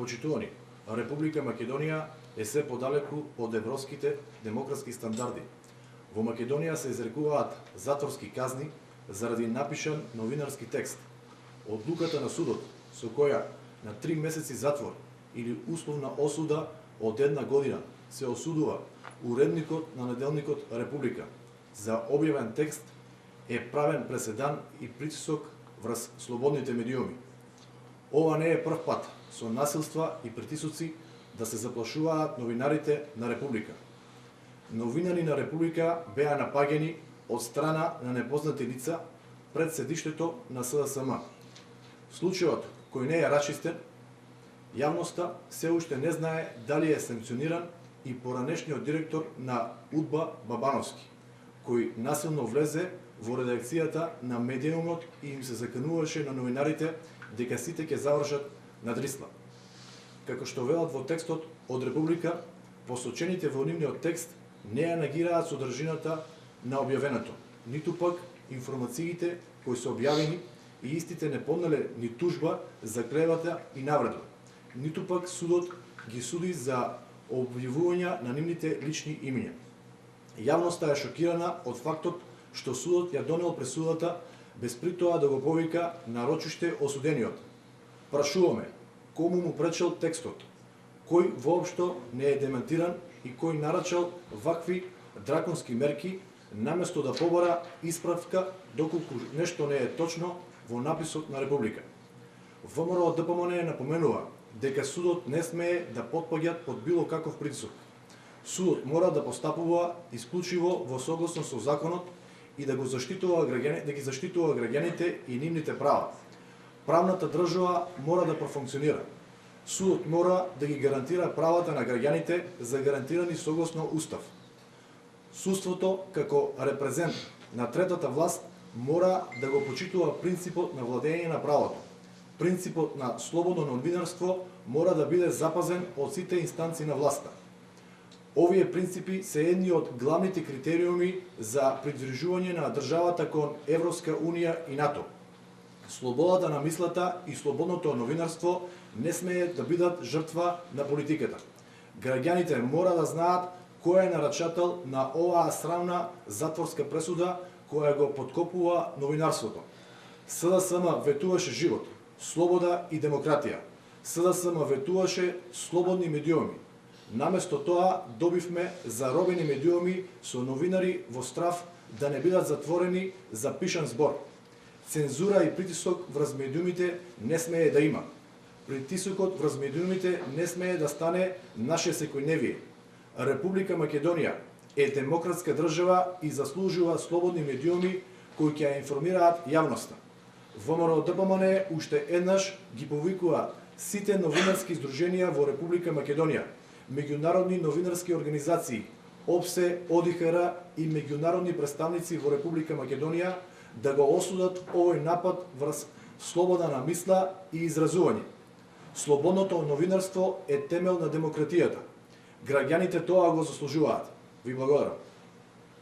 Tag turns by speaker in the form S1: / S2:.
S1: Почитувани, Република Македонија е се подалеку од европските демократски стандарди. Во Македонија се изрекуваат затворски казни заради напишан новинарски текст. Одлуката на судот со која на 3 месеци затвор или условна осуда од 1 година се осудува уредникот на неделникот Република за објавен текст е правен преседан и притисок врз слободните медиуми. Ова не е прв пат со насилства и притисоци да се заплашуваат новинарите на Република. Новинари на Република беа напаѓани од страна на непознати лица пред седиштето на СДСМ. Случајот кој не е расчистен, јавноста се уште не знае дали е санкциониран и поранешниот директор на УДБА Бабановски, кој насилно влезе во редакцијата на медиумот и им се закануваше на новинарите дека сите ќе завршат на Дрисла. Како што велат во текстот од Република, посочените во нивниот текст не ја негираат содржината на објавеното, ниту пак информациите кои се објавени и истите не поднале ни тужба за клевета и навреда, ниту пак судот ги суди за објавување на нивните лични имиња. Јавноста е шокирана од фактот што судот ја донел пресудата без при тоа да го повика на рочиште осудениот. Прашуваме, кому му пречел текстот, кој воопшто не е демантиран и кој нарачал вакви драконски мерки, наместо да побара исправка доколку нешто не е точно во написот на Република. ВМРО ДПМН напоменува дека судот не смее да потпаѓа под било каков притисок. Судот мора да постапува исклучиво во согласно со законот и да ги заштитува граѓаните и нивните права. Правната држава мора да профункционира. Судот мора да ги гарантира правата на граѓаните загарантирани согласно Устав. Судството, како репрезент на третата власт, мора да го почитува принципот на владење на правото. Принципот на слободно новинарство мора да биде запазен од сите инстанции на власта. Овие принципи се едни од главните критериуми за придружување на државата кон Европска Унија и НАТО. Слободата на мислата и слободното новинарство не смее да бидат жртва на политиката. Граѓаните мора да знаат кој е нарачател на оваа срамна затворска пресуда која го подкопува новинарството. СДСМ ветуваше живот, слобода и демократија. СДСМ ветуваше слободни медиуми. Наместо тоа добивме заробени медиуми со новинари во страв да не бидат затворени за пишан збор. Цензура и притисок врз медиумите не смее да има. Притисокот врз медиумите не смее да стане наше секојдневие. Република Македонија е демократска држава и заслужува слободни медиуми кои ќе ја информираат јавноста. ВМРО ДПМН уште еднаш ги повикува сите новинарски издруженија во Република Македонија, меѓународни новинарски организации, ОПСЕ, ОДИХР и меѓународни представници во Република Македонија да го осудат овој напад врз слобода на мисла и изразување. Слободното новинарство е темел на демократијата. Граѓаните тоа го заслужуваат. Ви благодарам.